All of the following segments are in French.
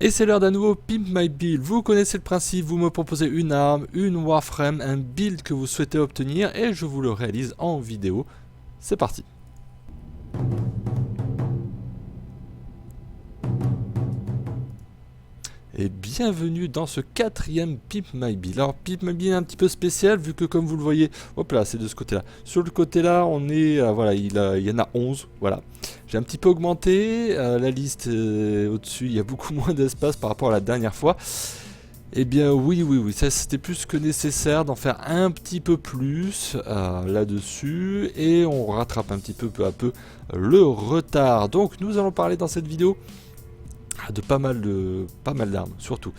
Et c'est l'heure d'un nouveau Pimp My Build. Vous connaissez le principe, vous me proposez une arme, une Warframe, un build que vous souhaitez obtenir et je vous le réalise en vidéo. C'est parti. Et bienvenue dans ce quatrième Pimp My Build. Alors Pimp My Build est un petit peu spécial vu que comme vous le voyez, hop là c'est de ce côté là. Sur le côté là on est, voilà il y en a 11, voilà. J'ai un petit peu augmenté, la liste au-dessus il y a beaucoup moins d'espace par rapport à la dernière fois. Eh bien oui, ça c'était plus que nécessaire d'en faire un petit peu plus là-dessus. Et on rattrape un petit peu à peu le retard. Donc nous allons parler dans cette vidéo de pas mal d'armes surtout.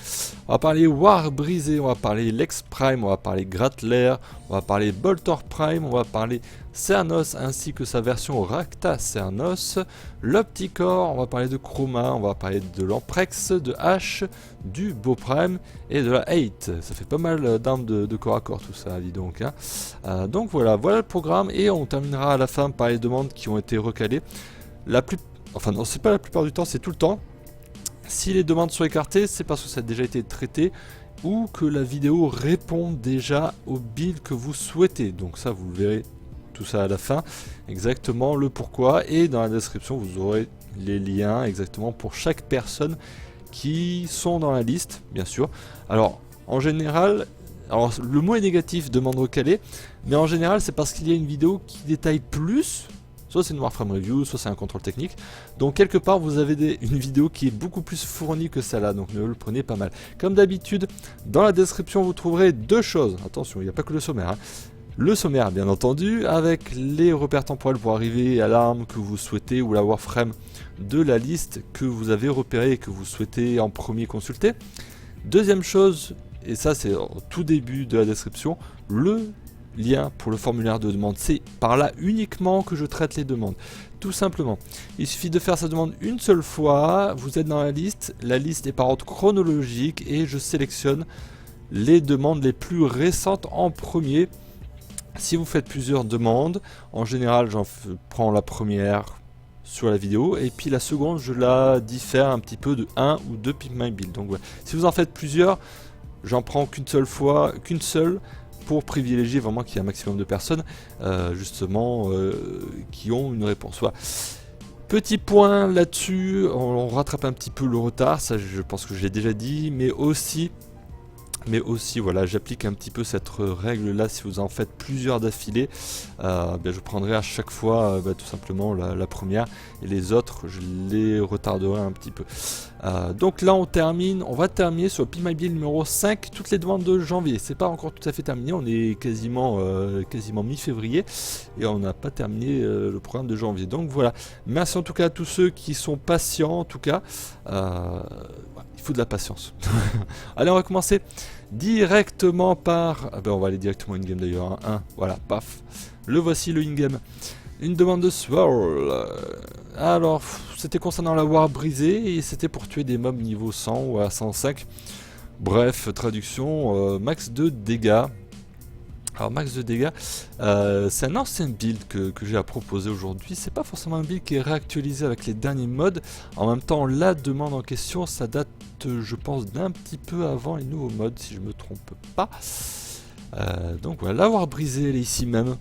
On va parler War Brisé, on va parler Lex Prime, on va parler Grattler, on va parler Boltor Prime, on va parler Cernos ainsi que sa version Rakta Cernos, l'Opticor, on va parler de Chroma, on va parler de l'Amprex, de H, du Beau Prime et de la 8. Ça fait pas mal d'armes de corps à corps tout ça, dis donc. Hein. Donc voilà le programme et on terminera à la fin par les demandes qui ont été recalées. Enfin non, c'est pas la plupart du temps, c'est tout le temps. Si les demandes sont écartées, c'est parce que ça a déjà été traité ou que la vidéo répond déjà au build que vous souhaitez. Donc ça, vous verrez tout ça à la fin, exactement le pourquoi. Et dans la description, vous aurez les liens exactement pour chaque personne qui sont dans la liste, bien sûr. Alors, en général, le mot est négatif, demande recalée, mais en général, c'est parce qu'il y a une vidéo qui détaille plus. Soit c'est une Warframe Review, soit c'est un contrôle technique. Donc quelque part vous avez une vidéo qui est beaucoup plus fournie que celle-là, donc ne le prenez pas mal. Comme d'habitude, dans la description vous trouverez deux choses. Attention, il n'y a pas que le sommaire. Hein. Le sommaire bien entendu, avec les repères temporels pour arriver à l'arme que vous souhaitez ou la Warframe de la liste que vous avez repérée et que vous souhaitez en premier consulter. Deuxième chose, et ça c'est au tout début de la description, le lien pour le formulaire de demande. C'est par là uniquement que je traite les demandes. Tout simplement. Il suffit de faire sa demande une seule fois. Vous êtes dans la liste est par ordre chronologique et je sélectionne les demandes les plus récentes en premier. Si vous faites plusieurs demandes, en général j'en prends la première sur la vidéo et puis la seconde je la diffère un petit peu de 1 ou 2 Pimp My Build. Donc voilà. Si vous en faites plusieurs, j'en prends qu'une seule pour privilégier vraiment qu'il y ait un maximum de personnes justement qui ont une réponse. Voilà. Petit point là-dessus, on rattrape un petit peu le retard, ça je pense que je l'ai déjà dit, mais aussi voilà, j'applique un petit peu cette règle là. Si vous en faites plusieurs d'affilée, je prendrai à chaque fois tout simplement la première et les autres je les retarderai un petit peu. Donc là on va terminer sur le Pimp My Build numéro 5, toutes les demandes de janvier. C'est pas encore tout à fait terminé, on est quasiment mi-février et on n'a pas terminé le programme de janvier. Donc voilà, merci en tout cas à tous ceux qui sont patients en tout cas. Il faut de la patience. Allez, on va commencer directement par... on va aller directement in-game d'ailleurs. Hein. Voilà, paf. Le voici, le in-game. Une demande de Swirl. Alors, c'était concernant la War Brisée et c'était pour tuer des mobs niveau 100 ou à 105. Bref, traduction, max de dégâts. Alors max de dégâts, c'est un ancien build que j'ai à proposer aujourd'hui. C'est pas forcément un build qui est réactualisé avec les derniers mods. En même temps, la demande en question, ça date, je pense, d'un petit peu avant les nouveaux mods, si je me trompe pas. Donc voilà, la War Brisée, elle est ici même.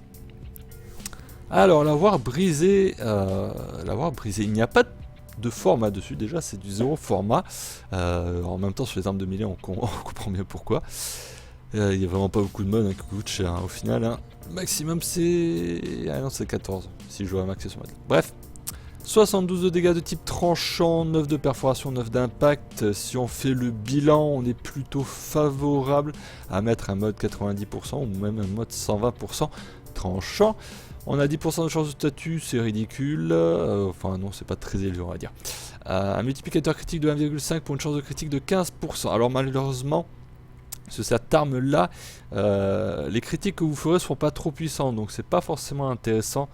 Alors la War Brisée, il n'y a pas de format dessus. Déjà, c'est du 0 format. En même temps, sur les armes de mêlée, on comprend bien pourquoi. Il n'y a vraiment pas beaucoup de modes qui coûtent cher au final. Le maximum c'est... Ah non, c'est 14 si je joue à max sur mode. Bref, 72 de dégâts de type tranchant, 9 de perforation, 9 d'impact. Si on fait le bilan, on est plutôt favorable à mettre un mode 90% ou même un mode 120% tranchant. On a 10% de chance de statut, c'est ridicule. Enfin non, c'est pas très élevé on va dire. Un multiplicateur critique de 1,5 pour une chance de critique de 15%. Alors malheureusement... cette arme là, les critiques que vous ferez ne seront pas trop puissantes, donc c'est pas forcément intéressant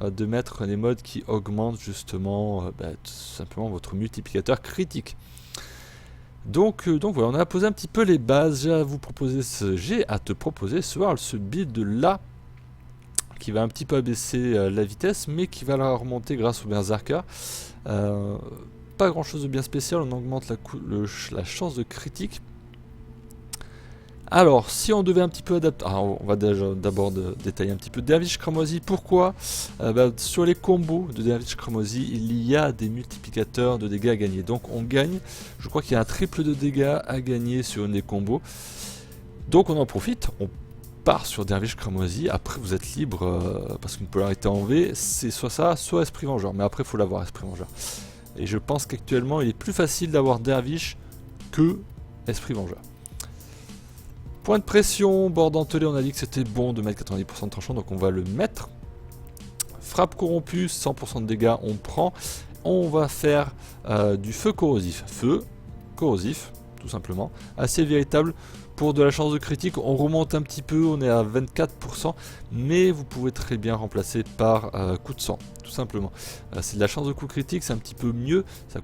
de mettre des modes qui augmentent justement tout simplement votre multiplicateur critique. Donc voilà, on a posé un petit peu les bases. J'ai à te proposer ce build là qui va un petit peu abaisser la vitesse mais qui va la remonter grâce au berserker. pas grand chose de bien spécial, on augmente la chance de critique. Alors, si on devait un petit peu adapter... Ah, on va d'abord détailler un petit peu Dervish Cramoisi. Pourquoi sur les combos de Dervish Cramoisi, il y a des multiplicateurs de dégâts à gagner. Donc on gagne, je crois qu'il y a un triple de dégâts à gagner sur une des combos. Donc on en profite, on part sur Dervish Cramoisi. Après vous êtes libre, parce qu'une polarité en V, c'est soit ça, soit Esprit Vengeur. Mais après il faut l'avoir, Esprit Vengeur. Et je pense qu'actuellement il est plus facile d'avoir Dervish que Esprit Vengeur. Point de pression, bord dentelé, on a dit que c'était bon de mettre 90% de tranchant, donc on va le mettre. Frappe corrompue, 100% de dégâts, on prend. On va faire du feu corrosif. Feu corrosif, tout simplement. Assez véritable. Pour de la chance de critique, on remonte un petit peu, on est à 24%, mais vous pouvez très bien remplacer par coup de sang, tout simplement. C'est de la chance de coup critique, c'est un petit peu mieux, ça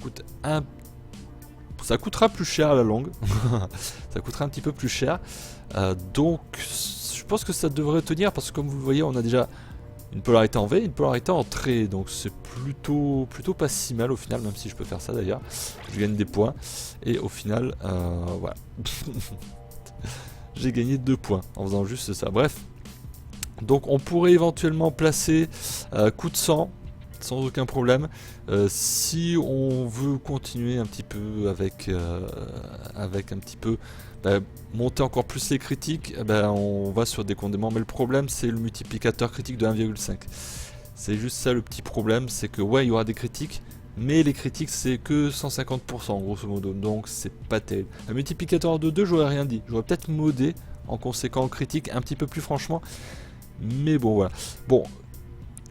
coûtera plus cher à la longue, ça coûtera un petit peu plus cher, donc je pense que ça devrait tenir parce que comme vous le voyez on a déjà une polarité en V et une polarité en trait, donc c'est plutôt pas si mal au final, même si je peux faire ça d'ailleurs, je gagne des points et au final voilà, j'ai gagné 2 points en faisant juste ça. Bref, donc on pourrait éventuellement placer coup de sang sans aucun problème. Si on veut continuer un petit peu avec un petit peu monter encore plus les critiques, on va sur des condamnements, mais le problème c'est le multiplicateur critique de 1,5. C'est juste ça le petit problème, c'est que ouais il y aura des critiques, mais les critiques c'est que 150% grosso modo, donc c'est pas terrible. Un multiplicateur de 2 j'aurais rien dit, j'aurais peut-être modé en conséquent critique un petit peu plus franchement, mais bon voilà. Bon,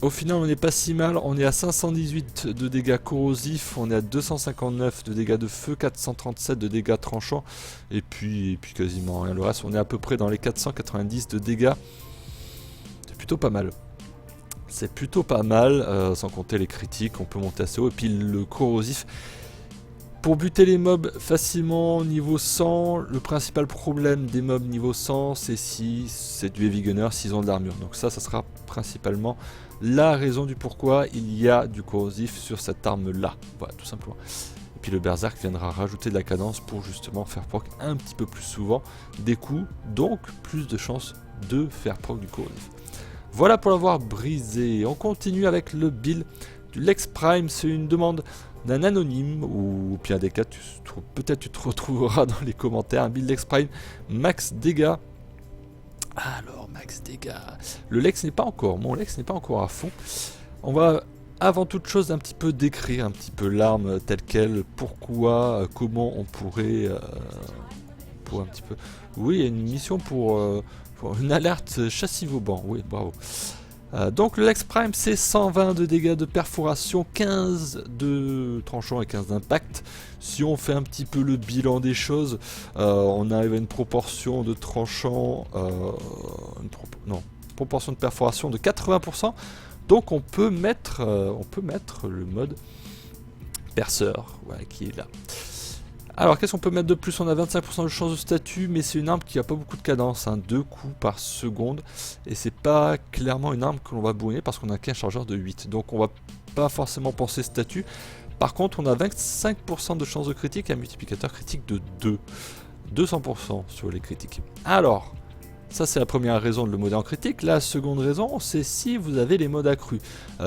au final on n'est pas si mal, on est à 518 de dégâts corrosifs, on est à 259 de dégâts de feu, 437 de dégâts tranchants, et puis quasiment rien. Le reste on est à peu près dans les 490 de dégâts, c'est plutôt pas mal. C'est plutôt pas mal, sans compter les critiques, on peut monter assez haut, et puis le corrosif. Pour buter les mobs facilement niveau 100, le principal problème des mobs niveau 100 c'est si c'est du heavy gunner, s'ils ont de l'armure. Donc ça sera principalement la raison du pourquoi il y a du corrosif sur cette arme là. Voilà, tout simplement. Et puis le berserk viendra rajouter de la cadence pour justement faire proc un petit peu plus souvent des coups, donc plus de chances de faire proc du corrosif. Voilà pour l'avoir brisé. On continue avec le build du Lex Prime, c'est une demande d'un anonyme, ou pire des cas, peut-être tu te retrouveras dans les commentaires, un build Lex Prime, max dégâts. Alors, max dégâts, le Lex n'est pas encore, mon Lex n'est pas encore à fond. On va avant toute chose un petit peu décrire un petit peu l'arme telle quelle, pourquoi, comment on pourrait, pour un petit peu... Oui, il y a une mission pour une alerte châssis Vauban, oui, bravo. Donc le Lex Prime c'est 120 de dégâts de perforation, 15 de tranchant et 15 d'impact. Si on fait un petit peu le bilan des choses, on arrive à une proportion de tranchant, proportion de perforation de 80%. Donc on peut mettre le mode perceur, voilà, qui est là. Alors qu'est-ce qu'on peut mettre de plus? On a 25% de chance de statut, mais c'est une arme qui a pas beaucoup de cadence, 2 coups par seconde, et c'est pas clairement une arme que l'on va bourriner parce qu'on a qu'un chargeur de 8, donc on va pas forcément penser statut. Par contre on a 25% de chance de critique et un multiplicateur critique de 2, 200% sur les critiques. Alors, ça c'est la première raison de le modder en critique. La seconde raison c'est si vous avez les modes accrus,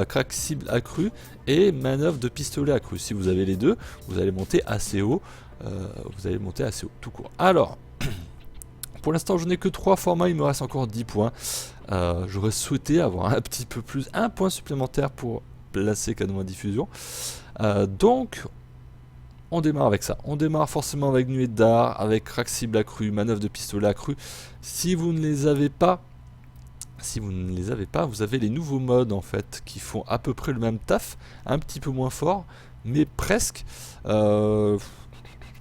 crack cible accru et manœuvre de pistolet accru. Si vous avez les deux, vous allez monter assez haut. Tout court. Alors, pour l'instant je n'ai que 3 formats, il me reste encore 10 points. J'aurais souhaité avoir un petit peu plus, un point supplémentaire pour placer cadeau à diffusion. Donc, on démarre avec ça. On démarre forcément avec nuée de dard, avec crack cible accru, manœuvre de pistolet accru. Si vous ne les avez pas, vous avez les nouveaux modes en fait qui font à peu près le même taf, un petit peu moins fort, mais presque.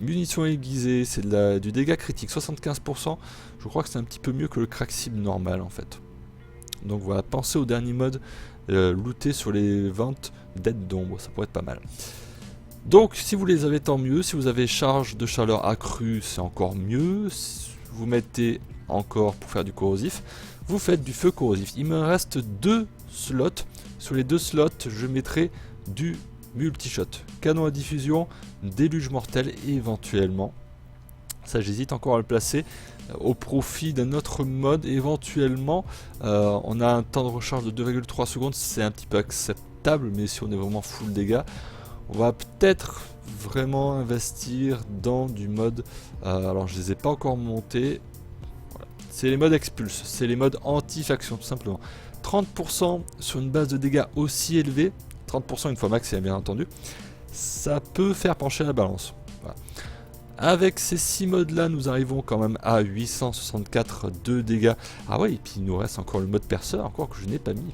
Munitions aiguisées, c'est du dégât critique, 75%. Je crois que c'est un petit peu mieux que le crack cible normal en fait. Donc voilà, pensez au dernier mode, looter sur les ventes d'aide d'ombre, ça pourrait être pas mal. Donc si vous les avez tant mieux, si vous avez charge de chaleur accrue c'est encore mieux, si vous mettez encore pour faire du corrosif, vous faites du feu corrosif. Il me reste 2 slots, sur les 2 slots je mettrai du multi-shot, canon à diffusion, déluge mortel éventuellement. Ça j'hésite encore à le placer au profit d'un autre mode éventuellement. On a un temps de recharge de 2,3 secondes, c'est un petit peu acceptable, mais si on est vraiment full dégâts, on va peut-être vraiment investir dans du mode, alors je les ai pas encore montés, voilà. C'est les modes expulse, c'est les modes anti-faction tout simplement. 30% sur une base de dégâts aussi élevée, 30% une fois max bien entendu, ça peut faire pencher la balance. Voilà. Avec ces 6 modes là, nous arrivons quand même à 864 de dégâts. Ah ouais, et puis il nous reste encore le mode perceur, encore que je n'ai pas mis.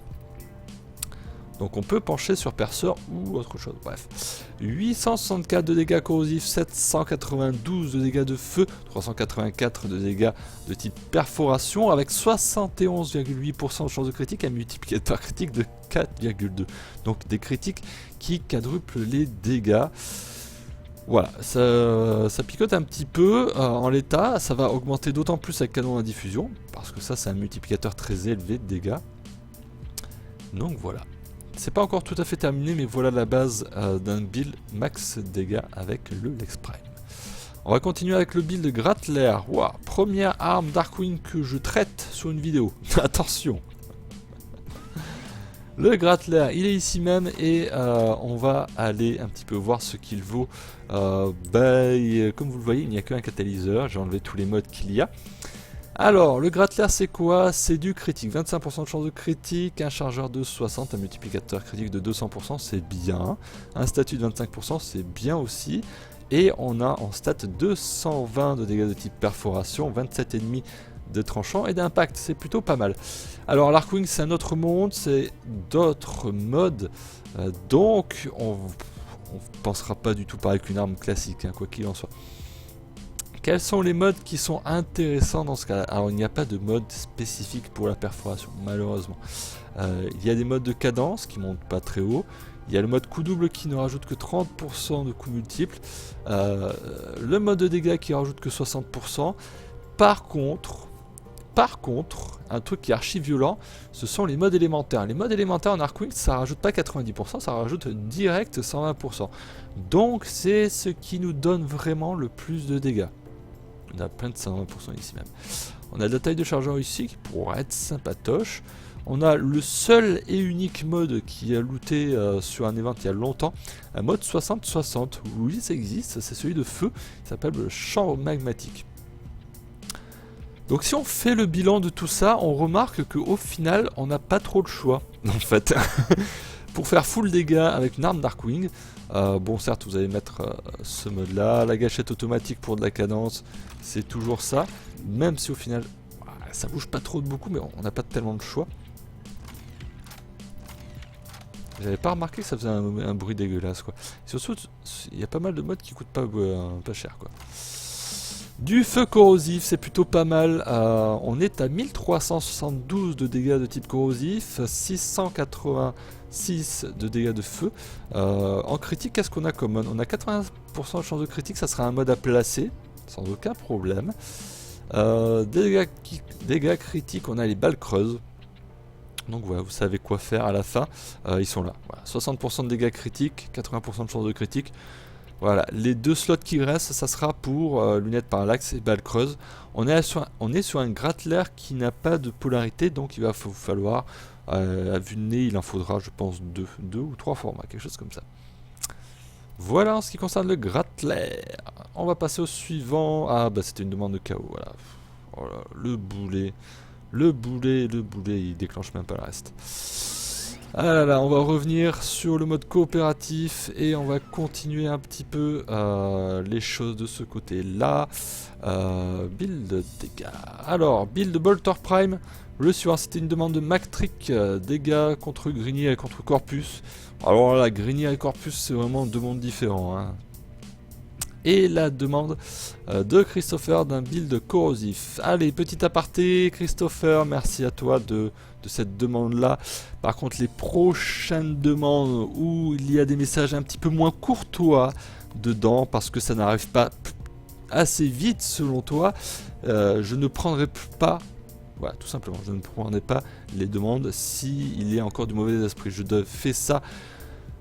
Donc on peut pencher sur perceur ou autre chose, bref. 864 de dégâts corrosifs, 792 de dégâts de feu, 384 de dégâts de type perforation, avec 71,8% de chance de critique, un multiplicateur critique de 4,2. Donc des critiques qui quadruplent les dégâts. Voilà, ça picote un petit peu en l'état, ça va augmenter d'autant plus avec canon à diffusion, parce que ça c'est un multiplicateur très élevé de dégâts. Donc voilà. C'est pas encore tout à fait terminé, mais voilà la base d'un build max dégâts avec le Lex Prime. On va continuer avec le build Grattler. Wow, première arme Darkwing que je traite sur une vidéo. Attention. Le Grattler, il est ici même et on va aller un petit peu voir ce qu'il vaut. Comme vous le voyez, il n'y a qu'un catalyseur. J'ai enlevé tous les modes qu'il y a. Alors, le Grattler c'est quoi? C'est du critique, 25% de chance de critique, un chargeur de 60, un multiplicateur critique de 200%, c'est bien. Un statut de 25%, c'est bien aussi. Et on a en stat 220 de dégâts de type perforation, 27,5 de tranchant et d'impact, c'est plutôt pas mal. Alors l'Arkwing c'est un autre monde, c'est d'autres modes, donc on pensera pas du tout pareil qu'une arme classique, hein, quoi qu'il en soit. Quels sont les modes qui sont intéressants dans ce cas-là? Alors il n'y a pas de mode spécifique pour la perforation, malheureusement. Il y a des modes de cadence qui montent pas très haut. Il y a le mode coup double qui ne rajoute que 30% de coups multiples. Le mode de dégâts qui rajoute que 60%. Par contre, un truc qui est archi violent, ce sont les modes élémentaires. Les modes élémentaires en Arkwing, ça rajoute pas 90%, ça rajoute direct 120%. Donc c'est ce qui nous donne vraiment le plus de dégâts. On a plein de 120% ici même. On a de la taille de chargeur ici qui pourrait être sympatoche. On a le seul et unique mode qui a looté sur un event il y a longtemps, un mode 60-60. Oui, ça existe, c'est celui de feu, il s'appelle le champ magmatique. Donc si on fait le bilan de tout ça, on remarque qu'au final, on n'a pas trop le choix, en fait. Pour faire full dégâts avec une arme Darkwing, bon certes vous allez mettre ce mode là, la gâchette automatique pour de la cadence, c'est toujours ça, même si au final ça bouge pas trop de beaucoup, mais on n'a pas tellement de choix. J'avais pas remarqué que ça faisait un bruit dégueulasse quoi. Et surtout, il y a pas mal de modes qui coûtent pas cher quoi. Du feu corrosif, c'est plutôt pas mal. On est à 1372 de dégâts de type corrosif, 686 de dégâts de feu. En critique, qu'est-ce qu'on a comme mode? On a 80% de chance de critique, ça sera un mode à placer, sans aucun problème. Dégâts critiques, on a les balles creuses. Donc voilà, vous savez quoi faire à la fin. Ils sont là. Voilà. 60% de dégâts critiques, 80% de chance de critique. Voilà, les deux slots qui restent, ça sera pour lunettes parallaxe et balles creuses. On est sur un Grattler qui n'a pas de polarité, donc il va falloir, à vue de nez, il en faudra, je pense, deux ou trois formats, quelque chose comme ça. Voilà en ce qui concerne le Grattler. On va passer au suivant. Ah, bah c'était une demande de KO, voilà. Oh là, le boulet, il déclenche même pas le reste. Ah là là, on va revenir sur le mode coopératif et on va continuer un petit peu les choses de ce côté-là. Build dégâts. Alors, build Bolter Prime. Le suivant, c'était une demande de Mactrick, dégâts contre Grinier et contre Corpus. Alors là, Grinier et Corpus, c'est vraiment deux mondes différents. Hein. Et la demande de Christopher d'un build corrosif. Allez, petit aparté, Christopher, merci à toi de cette demande-là. Par contre, les prochaines demandes où il y a des messages un petit peu moins courtois dedans, parce que ça n'arrive pas assez vite selon toi, je ne prendrai pas, voilà, tout simplement, je ne prendrai pas les demandes s'il y a encore du mauvais esprit. Je fais ça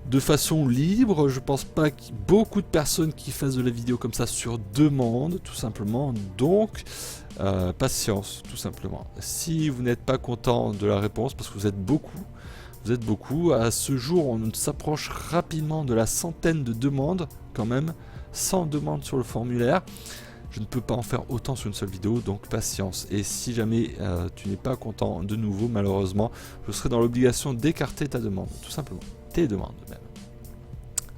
de façon libre. Je pense pas qu'il y ait beaucoup de personnes qui fassent de la vidéo comme ça sur demande, tout simplement. Donc, patience, tout simplement. Si vous n'êtes pas content de la réponse, parce que vous êtes beaucoup, à ce jour, on s'approche rapidement de la centaine de demandes, quand même, 100 demandes sur le formulaire. Je ne peux pas en faire autant sur une seule vidéo, donc patience. Et si jamais tu n'es pas content de nouveau, malheureusement, je serai dans l'obligation d'écarter ta demande, tout simplement. Tes demandes même.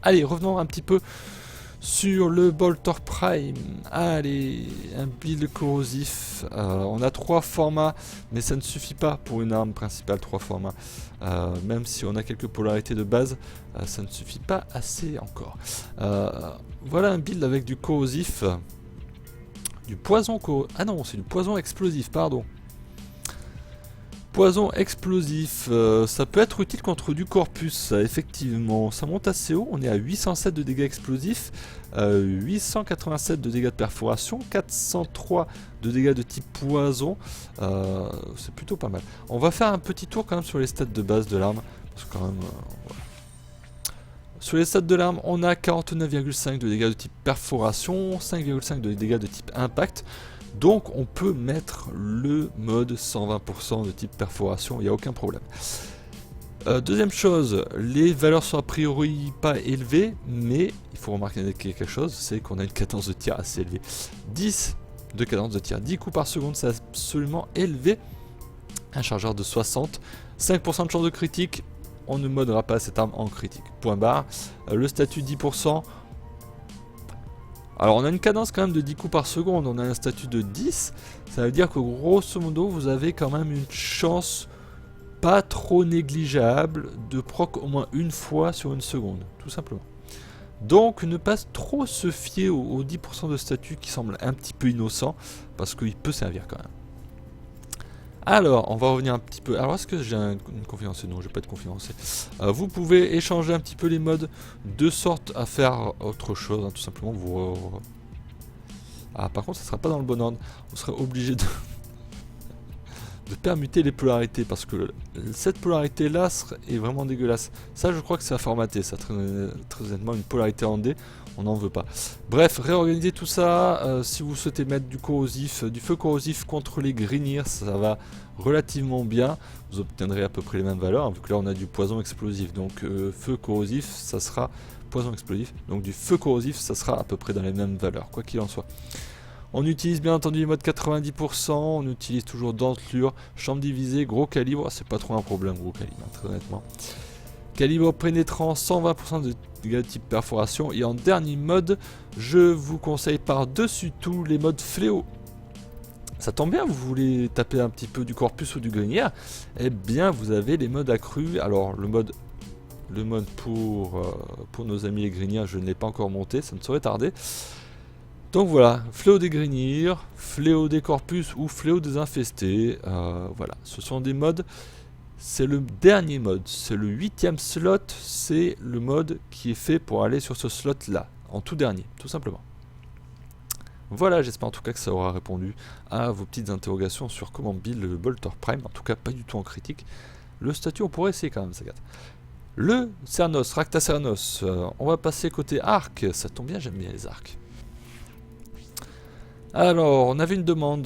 Allez, revenons un petit peu sur le Bolter Prime. Allez, un build corrosif. On a 3 formats, mais ça ne suffit pas pour une arme principale, 3 formats. Même si on a quelques polarités de base, ça ne suffit pas assez encore. Voilà un build avec du corrosif. Du poison Ah non, c'est du poison explosif, pardon. Poison explosif, ça peut être utile contre du corpus, effectivement. Ça monte assez haut, on est à 807 de dégâts explosifs, 887 de dégâts de perforation, 403 de dégâts de type poison. C'est plutôt pas mal. On va faire un petit tour quand même sur les stats de base de l'arme. Parce que quand même, voilà. Sur les stats de l'arme, on a 49,5 de dégâts de type perforation, 5,5 de dégâts de type impact. Donc on peut mettre le mode 120% de type perforation, il n'y a aucun problème. Deuxième chose, les valeurs sont a priori pas élevées, mais il faut remarquer quelque chose, c'est qu'on a une cadence de tir assez élevée. 10 de cadence de tir, 10 coups par seconde, c'est absolument élevé. Un chargeur de 60, 5% de chance de critique. On ne modera pas cette arme en critique. Point barre. Le statut 10%. Alors on a une cadence quand même de 10 coups par seconde. On a un statut de 10. Ça veut dire que grosso modo vous avez quand même une chance pas trop négligeable de proc au moins une fois sur une seconde. Tout simplement. Donc ne pas trop se fier aux 10% de statut qui semble un petit peu innocent. Parce qu'il peut servir quand même. Alors, on va revenir un petit peu. Alors, est-ce que j'ai une conférencier? Non, je vais pas être conférencier. Vous pouvez échanger un petit peu les modes de sorte à faire autre chose. Hein, tout simplement, vous... Ah, par contre, ça sera pas dans le bon ordre. Vous serez obligé de permuter les polarités. Parce que cette polarité-là est vraiment dégueulasse. Ça, je crois que c'est à formater. Ça, très honnêtement, une polarité en D. On n'en veut pas. Bref, réorganiser tout ça. Si vous souhaitez mettre du corrosif, du feu corrosif contre les griniers, ça va relativement bien. Vous obtiendrez à peu près les mêmes valeurs, hein, vu que là on a du poison explosif. Donc feu corrosif, ça sera poison explosif. Donc du feu corrosif, ça sera à peu près dans les mêmes valeurs, quoi qu'il en soit. On utilise bien entendu les modes 90%, on utilise toujours dentelure, chambre divisée, gros calibre. C'est pas trop un problème, gros calibre, hein, très honnêtement. Calibre pénétrant, 120% de dégâts de type perforation. Et en dernier mode, je vous conseille par-dessus tout les modes fléau. Ça tombe bien, vous voulez taper un petit peu du corpus ou du grinière. Eh bien, vous avez les modes accrus. Alors, le mode pour nos amis les grinières, je ne l'ai pas encore monté, ça ne saurait tarder. Donc voilà, fléau des grinières, fléau des corpus ou fléau des infestés. Voilà, ce sont des modes... C'est le dernier mode, c'est le 8e slot, c'est le mode qui est fait pour aller sur ce slot là, en tout dernier, tout simplement. Voilà, j'espère en tout cas que ça aura répondu à vos petites interrogations sur comment build le Bolter Prime, en tout cas pas du tout en critique. Le statut, on pourrait essayer quand même, ça gâte. Le Cernos, Racta Cernos, on va passer côté arc, ça tombe bien, j'aime bien les arcs. Alors, on avait une demande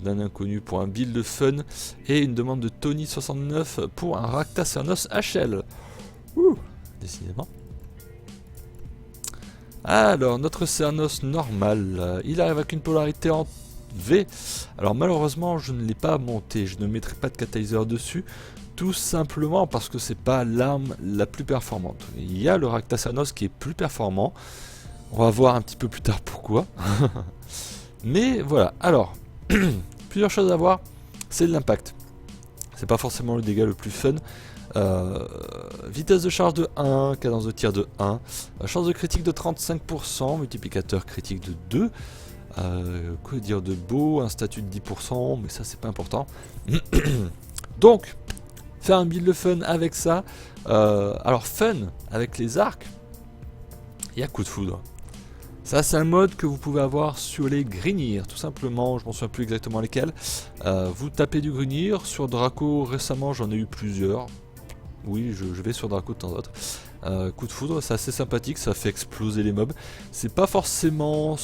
d'un inconnu pour un build fun et une demande de Tony69 pour un Racta Cernos HL. Ouh, décidément. Alors, notre Cernos normal, il arrive avec une polarité en V. Alors, malheureusement, je ne l'ai pas monté, je ne mettrai pas de catalyseur dessus, tout simplement parce que c'est pas l'arme la plus performante. Il y a le Racta Cernos qui est plus performant. On va voir un petit peu plus tard pourquoi. Mais voilà, alors, plusieurs choses à voir, c'est l'impact. C'est pas forcément le dégât le plus fun. Vitesse de charge de 1, cadence de tir de 1, chance de critique de 35%, multiplicateur critique de 2. Quoi dire de beau, un statut de 10%, mais ça c'est pas important. Donc, faire un build fun avec ça. Alors fun avec les arcs, il y a coup de foudre. Ça c'est un mode que vous pouvez avoir sur les Grignir, tout simplement, je m'en souviens plus exactement lesquels. Vous tapez du Grignir, sur Draco récemment j'en ai eu plusieurs. Oui, je vais sur Draco de temps en temps. Coup de foudre, c'est assez sympathique, ça fait exploser les mobs. C'est pas forcément...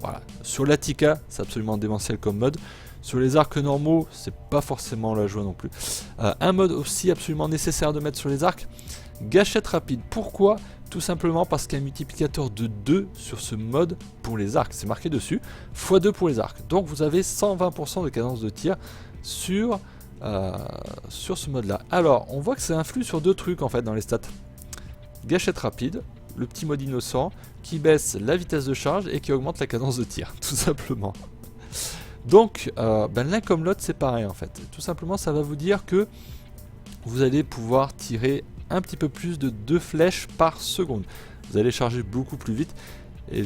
Voilà. Sur l'Attica, c'est absolument démentiel comme mode. Sur les arcs normaux, c'est pas forcément la joie non plus. Un mode aussi absolument nécessaire de mettre sur les arcs, gâchette rapide. Pourquoi? Tout simplement parce qu'il y a un multiplicateur de 2 sur ce mode pour les arcs. C'est marqué dessus, x2 pour les arcs. Donc vous avez 120% de cadence de tir sur ce mode là. Alors on voit que ça influe sur deux trucs en fait dans les stats. Gâchette rapide, le petit mode innocent qui baisse la vitesse de charge et qui augmente la cadence de tir, tout simplement. Donc l'un comme l'autre c'est pareil en fait. Tout simplement ça va vous dire que vous allez pouvoir tirer un petit peu plus de 2 flèches par seconde. Vous allez charger beaucoup plus vite et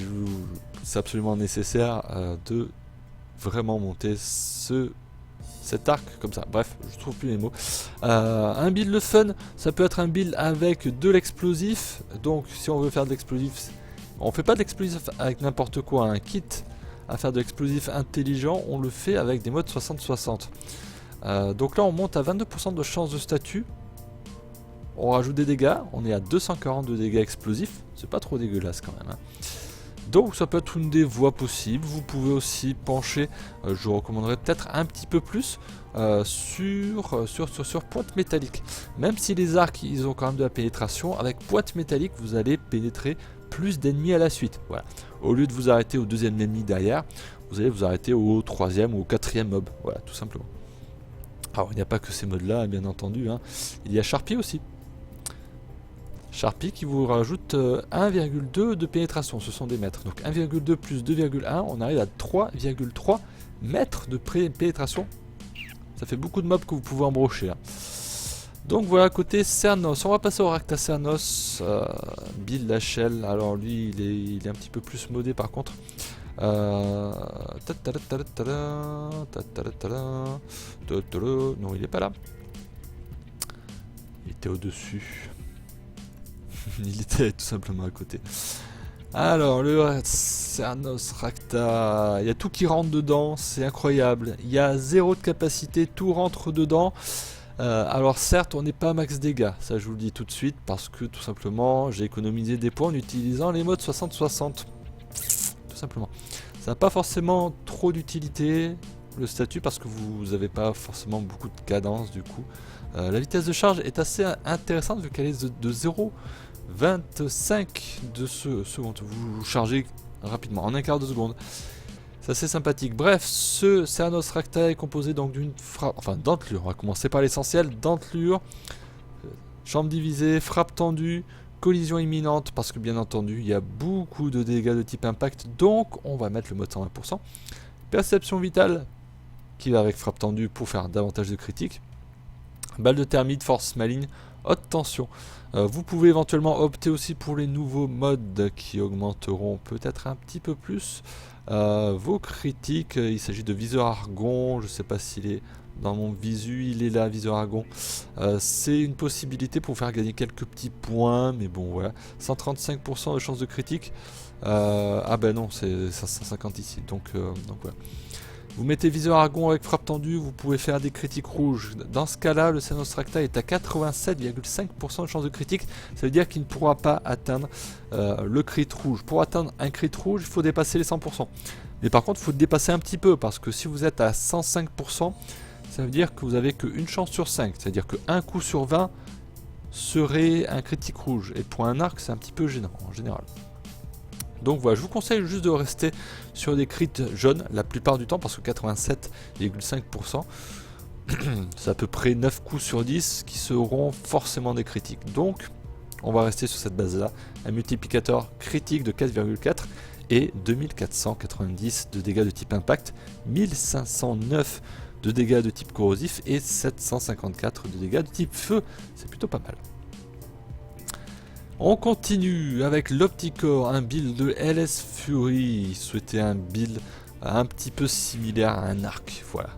c'est absolument nécessaire de vraiment monter cet arc comme ça. Bref, je trouve plus les mots. Un build le fun, ça peut être un build avec de l'explosif. Donc si on veut faire de l'explosif, on fait pas de l'explosif avec n'importe quoi. Un kit à faire de l'explosif intelligent, on le fait avec des modes 60-60. Donc là on monte à 22% de chance de statut. On rajoute des dégâts, on est à 240 de dégâts explosifs, c'est pas trop dégueulasse quand même. Hein. Donc ça peut être une des voies possibles. Vous pouvez aussi pencher, je vous recommanderais peut-être un petit peu plus sur pointe métallique. Même si les arcs ils ont quand même de la pénétration, avec pointe métallique vous allez pénétrer plus d'ennemis à la suite. Voilà. Au lieu de vous arrêter au deuxième ennemi derrière, vous allez vous arrêter au troisième ou au quatrième mob. Voilà, tout simplement. Alors il n'y a pas que ces modes là, bien entendu. Hein. Il y a Sharpie aussi. Sharpie qui vous rajoute 1,2 de pénétration, ce sont des mètres. Donc 1,2 plus 2,1, on arrive à 3,3 mètres de pénétration. Ça fait beaucoup de mobs que vous pouvez embrocher. Hein. Donc voilà, côté Cernos, on va passer au Rakta Cernos, Bill Lachelle. Alors lui, il est un petit peu plus modé par contre. Non, il est pas là. Il était au-dessus. Il était tout simplement à côté. Alors, le Cernos Rakta, il y a tout qui rentre dedans, c'est incroyable. Il y a 0 de capacité, tout rentre dedans. Alors certes, on n'est pas max dégâts, ça je vous le dis tout de suite, parce que tout simplement, j'ai économisé des points en utilisant les modes 60-60. Tout simplement. Ça n'a pas forcément trop d'utilité, le statut, parce que vous n'avez pas forcément beaucoup de cadence du coup. La vitesse de charge est assez intéressante vu qu'elle est de 0,25 de secondes. Vous chargez rapidement, en un quart de seconde. C'est assez sympathique. Bref, ce Cernos Rakta est composé donc d'une dentelure. On va commencer par l'essentiel. Dentelure, jambe divisée, frappe tendue, collision imminente, parce que bien entendu, il y a beaucoup de dégâts de type impact. Donc, on va mettre le mode 120%. Perception vitale, qui va avec frappe tendue pour faire davantage de critiques. Balle de thermite, force maligne, haute tension. Vous pouvez éventuellement opter aussi pour les nouveaux modes qui augmenteront peut-être un petit peu plus vos critiques. Il s'agit de viseur argon, je ne sais pas s'il est dans mon visu, il est là, viseur argon. C'est une possibilité pour faire gagner quelques petits points, mais bon voilà. 135% de chance de critique. Ah ben non, c'est 550 ici, donc voilà. Vous mettez viseur argon avec frappe tendue, vous pouvez faire des critiques rouges. Dans ce cas-là, le Cernos Rakta est à 87,5% de chance de critique. Ça veut dire qu'il ne pourra pas atteindre le crit rouge. Pour atteindre un crit rouge, il faut dépasser les 100%. Mais par contre, il faut dépasser un petit peu, parce que si vous êtes à 105%, ça veut dire que vous n'avez qu'une chance sur 5. C'est-à-dire qu'un coup sur 20 serait un critique rouge. Et pour un arc, c'est un petit peu gênant en général. Donc voilà, je vous conseille juste de rester sur des crits jaunes la plupart du temps, parce que 87,5%, c'est à peu près 9 coups sur 10 qui seront forcément des critiques. Donc on va rester sur cette base là, un multiplicateur critique de 4,4 et 2490 de dégâts de type impact, 1509 de dégâts de type corrosif et 754 de dégâts de type feu. C'est plutôt pas mal. On continue avec l'Opticore, un build de LS Fury. Souhaitez un build un petit peu similaire à un arc. Voilà.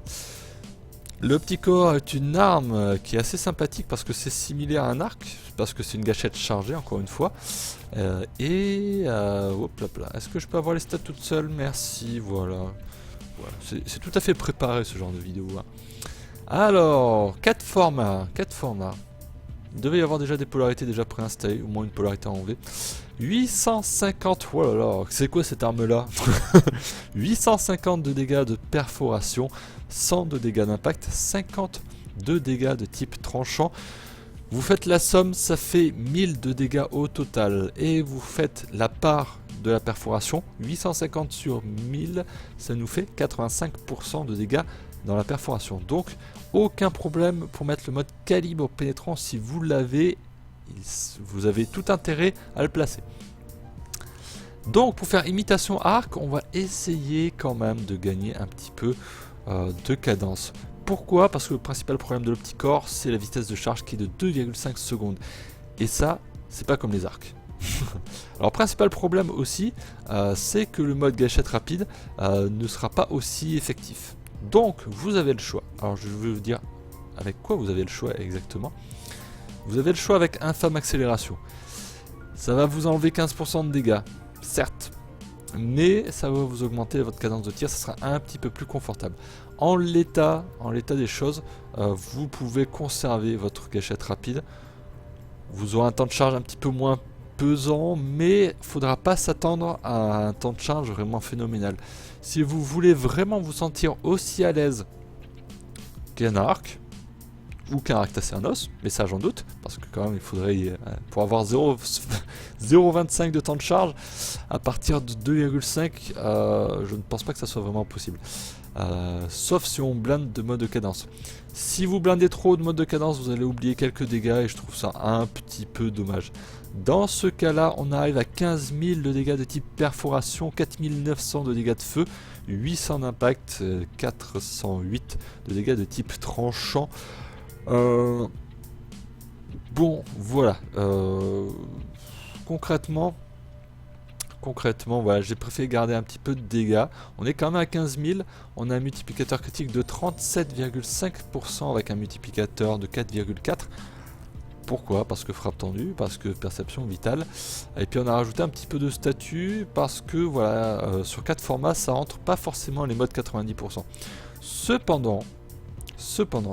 L'Opticore est une arme qui est assez sympathique parce que c'est similaire à un arc, parce que c'est une gâchette chargée encore une fois. Hop là. Est-ce que je peux avoir les stats toutes seules? Merci, voilà. C'est tout à fait préparé ce genre de vidéo. Hein. Alors, 4 formats. Il devait y avoir déjà des polarités déjà préinstallées, au moins une polarité en V. 850, oh là là, c'est quoi cette arme là? 850 de dégâts de perforation, 100 de dégâts d'impact, 50 de dégâts de type tranchant. Vous faites la somme, ça fait 1000 de dégâts au total. Et vous faites la part de la perforation, 850 sur 1000, ça nous fait 85% de dégâts dans la perforation. Donc aucun problème pour mettre le mode calibre pénétrant si vous l'avez. Vous avez tout intérêt à le placer. Donc pour faire imitation arc, on va essayer quand même de gagner un petit peu de cadence. Pourquoi? Parce que le principal problème de l'Opticore, c'est la vitesse de charge qui est de 2,5 secondes. Et ça, c'est pas comme les arcs. Alors principal problème aussi, c'est que le mode gâchette rapide ne sera pas aussi effectif. Donc vous avez le choix. Alors je vais vous dire avec quoi vous avez le choix exactement. Vous avez le choix avec infâme accélération. Ça va vous enlever 15% de dégâts, certes, mais ça va vous augmenter votre cadence de tir, ça sera un petit peu plus confortable. En l'état des choses, vous pouvez conserver votre gâchette rapide. Vous aurez un temps de charge un petit peu moins pesant, mais il ne faudra pas s'attendre à un temps de charge vraiment phénoménal. Si vous voulez vraiment vous sentir aussi à l'aise qu'un arc, ou qu'un Arctacernos, mais ça j'en doute, parce que quand même il faudrait, pour avoir 0,25 de temps de charge, à partir de 2,5, je ne pense pas que ça soit vraiment possible. Sauf si on blinde de mode de cadence. Si vous blindez trop de mode de cadence, vous allez oublier quelques dégâts et je trouve ça un petit peu dommage. Dans ce cas-là, on arrive à 15 000 de dégâts de type perforation, 4 900 de dégâts de feu, 800 d'impact, 408 de dégâts de type tranchant. Bon, voilà. Concrètement, voilà, j'ai préféré garder un petit peu de dégâts. On est quand même à 15 000. On a un multiplicateur critique de 37,5% avec un multiplicateur de 4,4. Pourquoi? Parce que frappe tendue, parce que perception vitale. Et puis on a rajouté un petit peu de statut parce que voilà, sur 4 formats, ça rentre pas forcément les modes 90%. Cependant,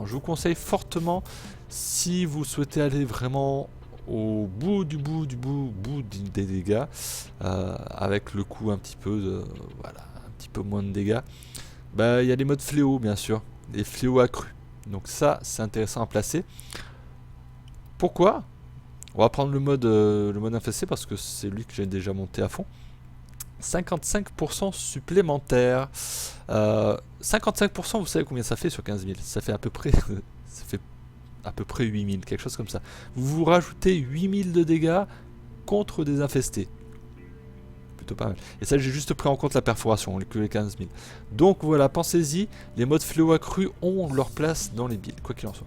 je vous conseille fortement, si vous souhaitez aller vraiment au bout des dégâts, avec le coup un petit peu de, voilà, un petit peu moins de dégâts, bah il y a les modes fléau bien sûr, les fléaux accrus. Donc ça c'est intéressant à placer. Pourquoi? On va prendre le mode infesté parce que c'est lui que j'ai déjà monté à fond. 55% supplémentaire. 55%, vous savez combien ça fait sur 15 000? Ça fait à peu près, ça fait à peu près 8000, quelque chose comme ça. Vous rajoutez 8000 de dégâts contre des infestés. Plutôt pas mal. Et ça, j'ai juste pris en compte la perforation, que les 15 000. Donc voilà, pensez-y, les modes fléau accrus ont leur place dans les builds, quoi qu'il en soit.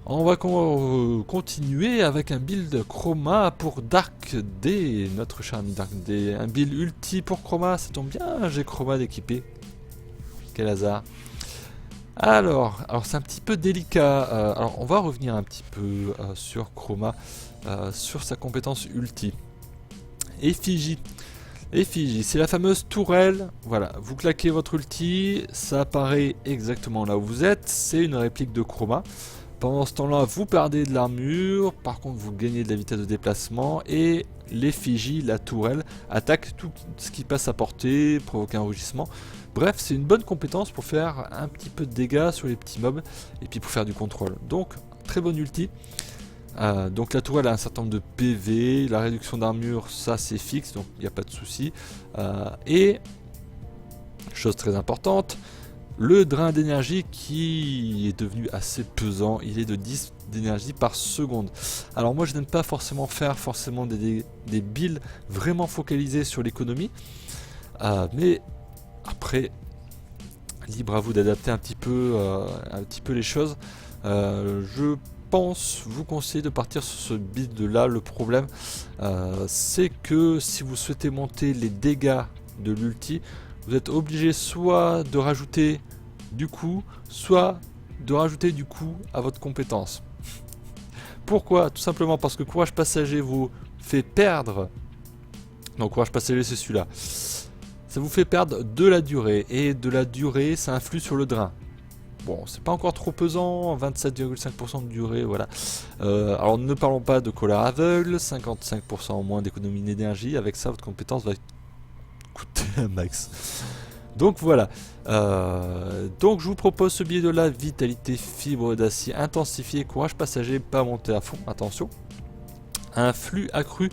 On va continuer avec un build Chroma pour Dark D, notre cher ami Dark D. Un build ulti pour Chroma, ça tombe bien, j'ai Chroma d'équipé. Quel hasard. Alors c'est un petit peu délicat. Alors on va revenir un petit peu sur Chroma, sur sa compétence ulti. Effigie. Effigie, c'est la fameuse tourelle. Voilà, vous claquez votre ulti, ça apparaît exactement là où vous êtes. C'est une réplique de Chroma. Pendant ce temps-là, vous perdez de l'armure, par contre vous gagnez de la vitesse de déplacement et l'effigie, la tourelle, attaque tout ce qui passe à portée, provoque un rugissement. Bref, c'est une bonne compétence pour faire un petit peu de dégâts sur les petits mobs et puis pour faire du contrôle. Donc, très bonne ulti. Donc la tourelle a un certain nombre de PV, la réduction d'armure, ça c'est fixe, donc il n'y a pas de souci. Et, chose très importante, le drain d'énergie qui est devenu assez pesant, il est de 10 d'énergie par seconde. Alors moi je n'aime pas forcément faire des builds vraiment focalisés sur l'économie, mais après libre à vous d'adapter un petit peu les choses. Je pense vous conseiller de partir sur ce build là. Le problème c'est que si vous souhaitez monter les dégâts de l'ulti, vous êtes obligé soit de rajouter du coup, soit de rajouter du coup à votre compétence. Pourquoi? Tout simplement parce que courage passager vous fait perdre. Donc courage passager c'est celui-là. Ça vous fait perdre de la durée. Et de la durée ça influe sur le drain. Bon, c'est pas encore trop pesant, 27,5% de durée, voilà. Alors ne parlons pas de colère aveugle, 55% en moins d'économie d'énergie. Avec ça, votre compétence va coûter un max. Donc voilà. Donc je vous propose ce billet de la vitalité, fibre d'acier intensifié, courage passager, pas monter à fond, attention. Un flux accru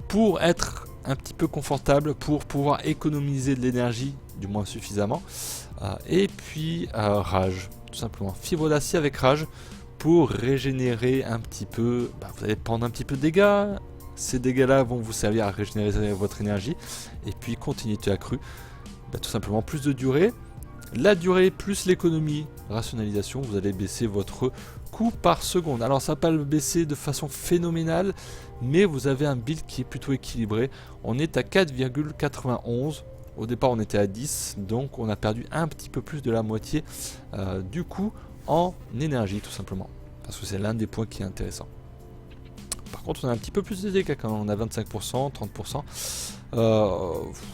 pour être un petit peu confortable, pour pouvoir économiser de l'énergie, du moins suffisamment. Et puis rage, tout simplement. Fibre d'acier avec rage pour régénérer un petit peu. Vous allez prendre un petit peu de dégâts. Ces dégâts-là vont vous servir à régénérer votre énergie. Et puis continuité accrue. Tout simplement plus de durée. La durée plus l'économie, rationalisation, vous allez baisser votre coût par seconde. Alors ça va pas le baisser de façon phénoménale, mais vous avez un build qui est plutôt équilibré. On est à 4,91. Au départ on était à 10, donc on a perdu un petit peu plus de la moitié du coup en énergie tout simplement. Parce que c'est l'un des points qui est intéressant. Par contre on a un petit peu plus de dégâts quand on a 25%, 30%.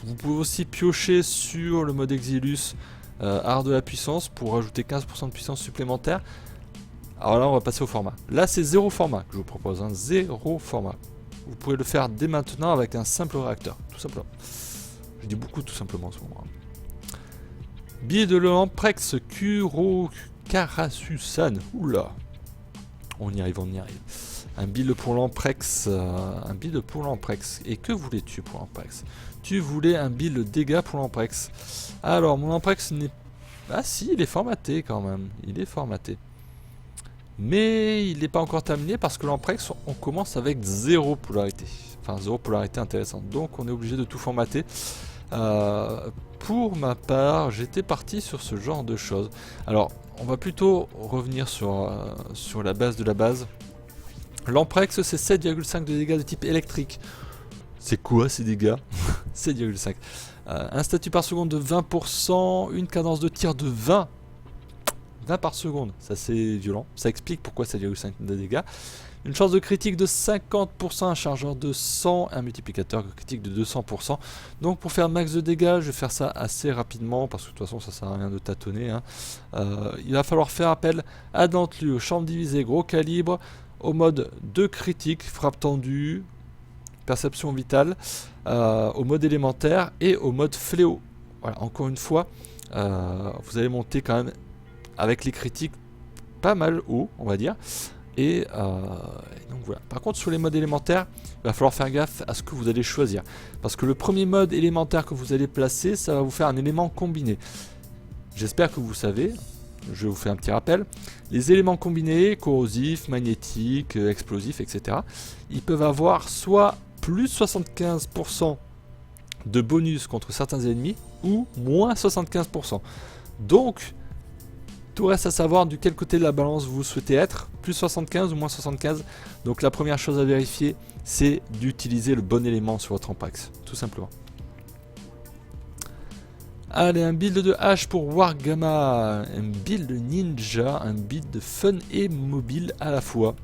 Vous pouvez aussi piocher sur le mode Exilus art de la puissance pour rajouter 15% de puissance supplémentaire. Alors là on va passer au format. Là c'est 0 format que je vous propose, 0 format. Vous pouvez le faire dès maintenant avec un simple réacteur, tout simplement. Je dis beaucoup tout simplement en ce moment. Billet de l'Amprex Kuro Karasusan. Oula. On y arrive, on y arrive. Un build pour l'Amprex. Un build pour l'Amprex. Et que voulais-tu pour l'Amprex? Tu voulais un build dégâts pour l'Amprex. Alors, mon Amprex n'est... Ah si, il est formaté quand même. Il est formaté. Mais il n'est pas encore terminé parce que l'Amprex, on commence avec 0 polarité. Enfin, 0 polarité intéressante. Donc, on est obligé de tout formater. Pour ma part, j'étais parti sur ce genre de choses. Alors, on va plutôt revenir sur la base de la base. L'Amprex, c'est 7,5 de dégâts de type électrique. C'est quoi ces dégâts? 7,5. Un statut par seconde de 20%, une cadence de tir de 20 par seconde. Ça, c'est violent. Ça explique pourquoi 7,5 de dégâts. Une chance de critique de 50%, un chargeur de 100, un multiplicateur critique de 200%. Donc pour faire max de dégâts, je vais faire ça assez rapidement parce que de toute façon ça sert à rien de tâtonner. Il va falloir faire appel à dentelure, chambre divisée, gros calibre, au mode de critique, frappe tendue, perception vitale, au mode élémentaire et au mode fléau. Voilà, encore une fois, vous allez monter quand même avec les critiques pas mal haut, on va dire. Et donc voilà. Par contre sur les modes élémentaires, il va falloir faire gaffe à ce que vous allez choisir. Parce que le premier mode élémentaire que vous allez placer, ça va vous faire un élément combiné. J'espère que vous savez, je vous fais un petit rappel. Les éléments combinés, corrosifs, magnétiques, explosifs, etc. Ils peuvent avoir soit plus 75% de bonus contre certains ennemis, ou moins 75%. Donc, tout reste à savoir du quel côté de la balance vous souhaitez être, plus 75 ou moins 75. Donc la première chose à vérifier, c'est d'utiliser le bon élément sur votre Amprex, tout simplement. Allez, un build de hache pour Wargamma, un build ninja, un build fun et mobile à la fois.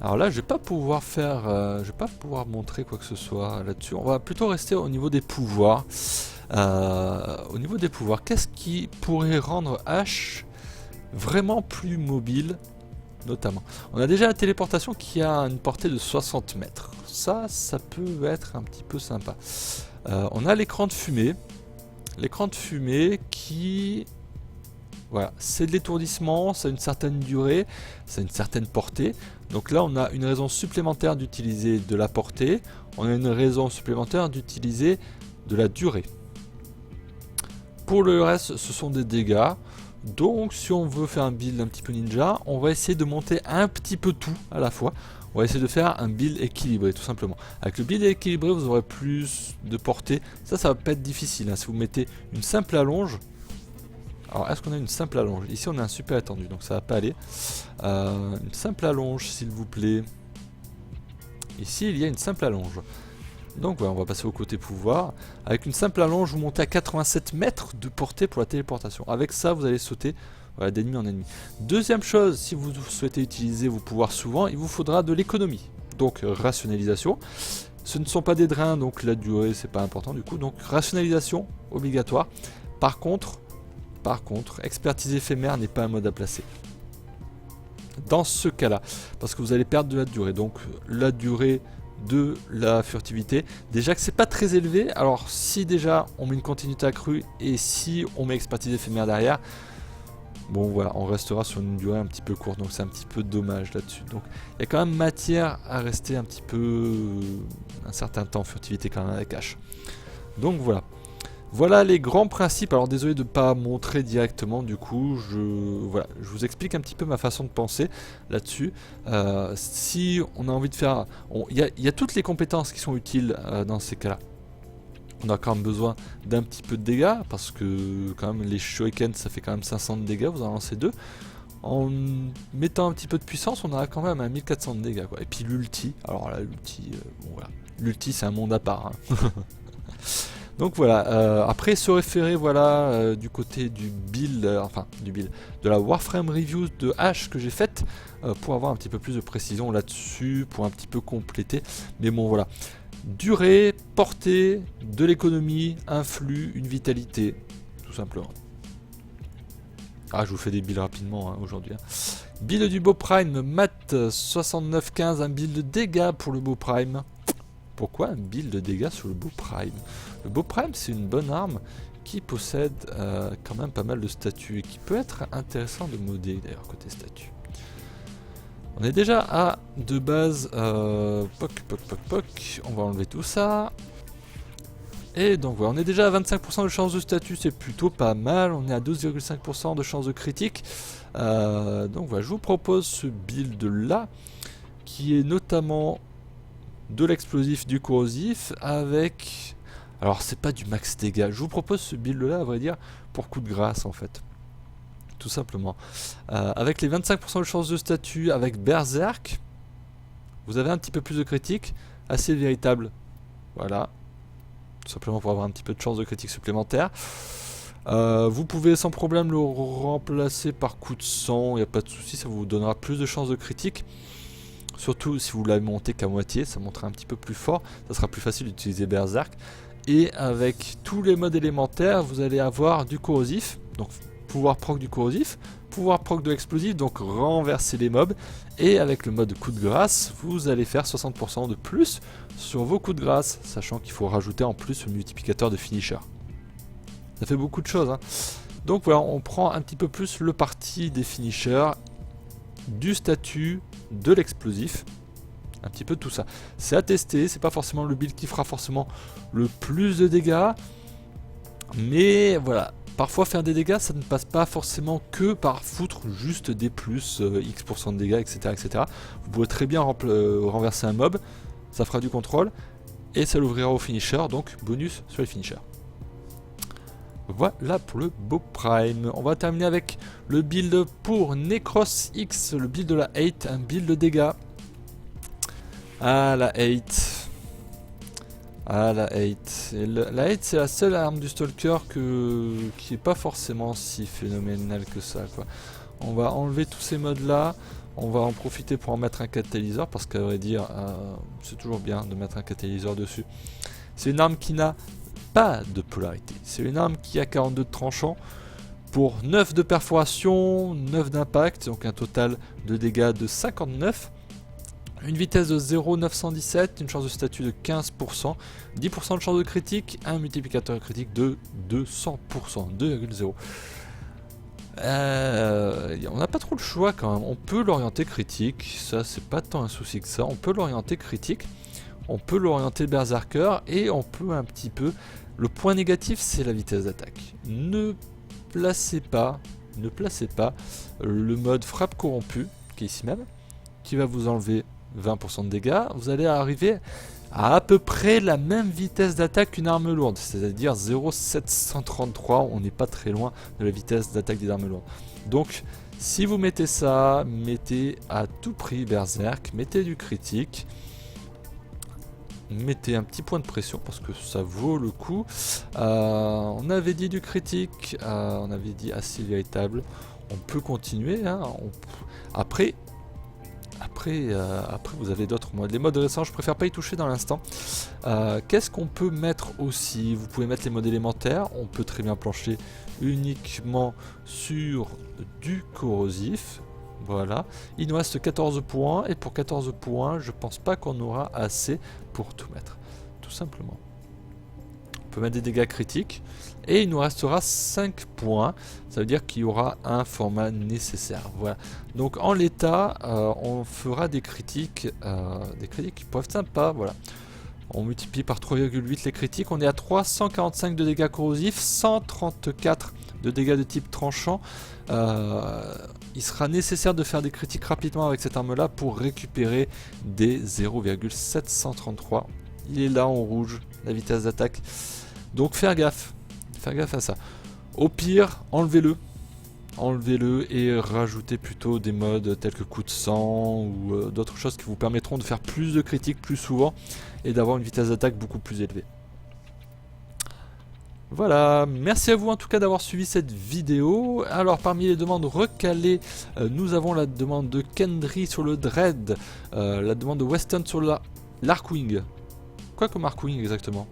Alors là, je vais pas pouvoir faire, je vais pas pouvoir montrer quoi que ce soit là-dessus. On va plutôt rester au niveau des pouvoirs. Au niveau des pouvoirs, qu'est-ce qui pourrait rendre H vraiment plus mobile, notamment? On a déjà la téléportation qui a une portée de 60 mètres. Ça peut être un petit peu sympa. On a l'écran de fumée. L'écran de fumée qui... Voilà, c'est de l'étourdissement, ça a une certaine durée, ça a une certaine portée. Donc là, on a une raison supplémentaire d'utiliser de la portée. On a une raison supplémentaire d'utiliser de la durée. Pour le reste, ce sont des dégâts. Donc, si on veut faire un build un petit peu ninja, on va essayer de monter un petit peu tout à la fois. On va essayer de faire un build équilibré, tout simplement. Avec le build équilibré, vous aurez plus de portée. Ça va pas être difficile. Hein. Si vous mettez une simple allonge... Alors, est-ce qu'on a une simple allonge? Ici, on a un super étendu, donc ça va pas aller. Une simple allonge, s'il vous plaît. Ici, il y a une simple allonge. Donc voilà, on va passer au côté pouvoir. Avec une simple allonge, vous montez à 87 mètres de portée pour la téléportation. Avec ça, vous allez sauter voilà, d'ennemi en ennemi. Deuxième chose, si vous souhaitez utiliser vos pouvoirs souvent, il vous faudra de l'économie. Donc rationalisation. Ce ne sont pas des drains, donc la durée, c'est pas important du coup. Donc rationalisation obligatoire. Par contre, expertise éphémère n'est pas un mode à placer. Dans ce cas-là, parce que vous allez perdre de la durée, donc la durée de la furtivité, déjà que c'est pas très élevé, alors si déjà on met une continuité accrue et si on met expertise éphémère derrière, bon voilà, on restera sur une durée un petit peu courte, donc c'est un petit peu dommage là-dessus. Donc il y a quand même matière à rester un petit peu un certain temps en furtivité quand même avec H. Donc voilà. Voilà les grands principes. Alors désolé de ne pas montrer directement, du coup je vous explique un petit peu ma façon de penser là-dessus. Si on a envie de faire... Il y a toutes les compétences qui sont utiles dans ces cas-là. On a quand même besoin d'un petit peu de dégâts, parce que quand même les shurikens ça fait quand même 500 de dégâts, vous en lancez 2. En mettant un petit peu de puissance, on aura quand même à 1400 de dégâts, quoi. Et puis l'ulti, alors là l'ulti, bon voilà. L'ulti c'est un monde à part. Hein. Donc voilà, après se référer voilà du côté du build, de la Warframe Review de H que j'ai faite pour avoir un petit peu plus de précision là-dessus, pour un petit peu compléter. Mais bon voilà, durée, portée, de l'économie, un flux, une vitalité, tout simplement. Ah, je vous fais des builds rapidement hein, aujourd'hui. Hein. Build du Beau Prime, mat 69-15, un build de dégâts pour le Beau Prime. Pourquoi un build de dégâts sur le Beau Prime? Le Beau Prime c'est une bonne arme qui possède quand même pas mal de statuts et qui peut être intéressant de modder d'ailleurs côté statut. On est déjà à de base, on va enlever tout ça. Et donc voilà, on est déjà à 25% de chance de statut, c'est plutôt pas mal, on est à 12,5% de chance de critique. Donc voilà, je vous propose ce build là, qui est notamment de l'explosif, du corrosif, avec... Alors c'est pas du max dégâts, je vous propose ce build là à vrai dire pour coup de grâce en fait. Tout simplement. Avec les 25% de chance de statut, avec Berserk, vous avez un petit peu plus de critique, assez véritable. Voilà. Tout simplement pour avoir un petit peu de chance de critique supplémentaire. Vous pouvez sans problème le remplacer par coup de sang, il n'y a pas de souci, ça vous donnera plus de chance de critique. Surtout si vous l'avez monté qu'à moitié, ça montera un petit peu plus fort, ça sera plus facile d'utiliser Berserk. Et avec tous les modes élémentaires, vous allez avoir du corrosif, donc pouvoir proc du corrosif, pouvoir proc de l'explosif, donc renverser les mobs. Et avec le mode coup de grâce, vous allez faire 60% de plus sur vos coups de grâce, sachant qu'il faut rajouter en plus le multiplicateur de finisher. Ça fait beaucoup de choses. Hein. Donc voilà, on prend un petit peu plus le parti des finishers, du statut, de l'explosif. Un petit peu tout ça. C'est à tester, c'est pas forcément le build qui fera forcément le plus de dégâts. Mais voilà, parfois faire des dégâts, ça ne passe pas forcément que par foutre juste des plus, X% de dégâts, etc., etc. Vous pouvez très bien renverser un mob, ça fera du contrôle, et ça l'ouvrira au finisher, donc bonus sur les finishers. Voilà pour le Beau Prime. On va terminer avec le build pour Necros X, le build de la 8, un build de dégâts. Ah la 8. Ah la 8. La 8 c'est la seule arme du Stalker qui est pas forcément si phénoménale que ça quoi. On va enlever tous ces modes là. On va en profiter pour en mettre un catalyseur parce qu'à vrai dire c'est toujours bien de mettre un catalyseur dessus. C'est une arme qui n'a pas de polarité. C'est une arme qui a 42 de tranchant pour 9 de perforation, 9 d'impact, donc un total de dégâts de 59. Une vitesse de 0,917, une chance de statut de 15%, 10% de chance de critique, un multiplicateur de critique de 200%, 2,0. On n'a pas trop le choix quand même, on peut l'orienter critique, ça c'est pas tant un souci que ça, on peut l'orienter critique, on peut l'orienter berserker et on peut un petit peu... Le point négatif c'est la vitesse d'attaque. Ne placez pas le mode frappe corrompue, qui est ici même, qui va vous enlever 20% de dégâts, vous allez arriver à peu près la même vitesse d'attaque qu'une arme lourde, c'est-à-dire 0,733, on n'est pas très loin de la vitesse d'attaque des armes lourdes. Donc si vous mettez ça, mettez à tout prix Berserk, mettez du critique, mettez un petit point de pression parce que ça vaut le coup. On avait dit du critique, on avait dit assez véritable, on peut continuer, hein, après Après vous avez d'autres modes. Les modes récents, je préfère pas y toucher dans l'instant. Qu'est-ce qu'on peut mettre aussi? Vous pouvez mettre les modes élémentaires. On peut très bien plancher uniquement sur du corrosif. Voilà. Il nous reste 14 points. Et pour 14 points, je pense pas qu'on aura assez pour tout mettre. Tout simplement. On peut mettre des dégâts critiques. Et il nous restera 5 points. Ça veut dire qu'il y aura un format nécessaire. Voilà. Donc en l'état, on fera des critiques qui peuvent être sympas. Voilà. On multiplie par 3,8 les critiques. On est à 345 de dégâts corrosifs, 134 de dégâts de type tranchant. Il sera nécessaire de faire des critiques rapidement avec cette arme là pour récupérer des 0,733. Il est là en rouge, la vitesse d'attaque. Donc faire gaffe à ça. Au pire, enlevez-le et rajoutez plutôt des modes tels que coup de sang ou d'autres choses qui vous permettront de faire plus de critiques plus souvent et d'avoir une vitesse d'attaque beaucoup plus élevée. Voilà, merci à vous en tout cas d'avoir suivi cette vidéo. Alors parmi les demandes recalées, nous avons la demande de Kendry sur le Dread, la demande de Weston sur l'Arkwing. Quoi comme Arkwing exactement?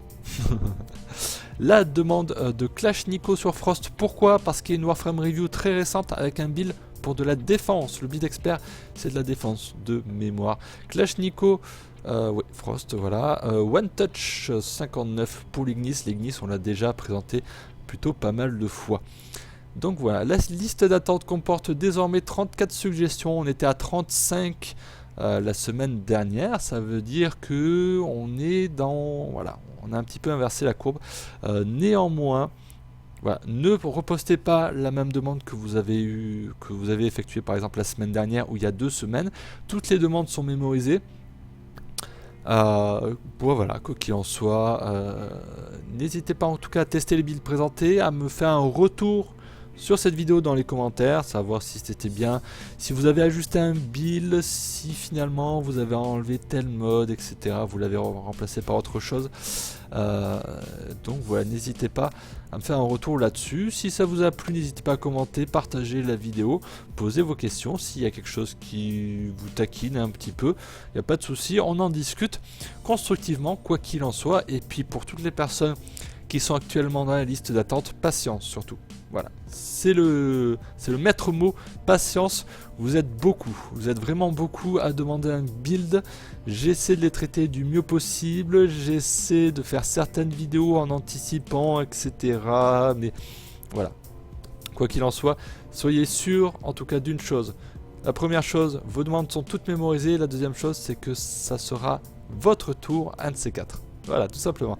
La demande de Clash Nico sur Frost. Pourquoi? Parce qu'il y a une Warframe Review très récente avec un build pour de la défense. Le build expert, c'est de la défense de mémoire. Clash Nico, oui, Frost, voilà. One Touch 59 pour l'Ignis. L'Ignis, on l'a déjà présenté plutôt pas mal de fois. Donc voilà, la liste d'attente comporte désormais 34 suggestions. On était à 35 la semaine dernière. Ça veut dire que on est dans... Voilà, on a un petit peu inversé la courbe. Néanmoins, voilà, ne repostez pas la même demande que vous avez effectuée par exemple la semaine dernière ou il y a 2 semaines. Toutes les demandes sont mémorisées. Bon, voilà, quoi qu'il en soit, n'hésitez pas en tout cas à tester les builds présentés, à me faire un retour sur cette vidéo dans les commentaires, savoir si c'était bien, si vous avez ajusté un build, si finalement vous avez enlevé tel mode, etc. Vous l'avez remplacé par autre chose. Donc voilà, n'hésitez pas à me faire un retour là-dessus. Si ça vous a plu, n'hésitez pas à commenter, partager la vidéo, poser vos questions. S'il y a quelque chose qui vous taquine un petit peu, il n'y a pas de souci, on en discute constructivement, quoi qu'il en soit. Et puis pour toutes les personnes qui sont actuellement dans la liste d'attente, patience surtout. Voilà, c'est le maître mot, patience. Vous êtes vraiment beaucoup à demander un build. J'essaie de les traiter du mieux possible, j'essaie de faire certaines vidéos en anticipant, etc. Mais voilà, quoi qu'il en soit, soyez sûr en tout cas d'une chose. La première chose, vos demandes sont toutes mémorisées. La deuxième chose, c'est que ça sera votre tour, un de ces 4. Voilà, tout simplement.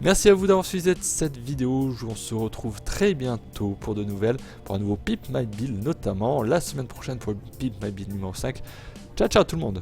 Merci à vous d'avoir suivi cette vidéo. On se retrouve très bientôt pour de nouvelles, pour un nouveau Pimp My Build, notamment la semaine prochaine pour le Pimp My Build numéro 5. Ciao ciao tout le monde.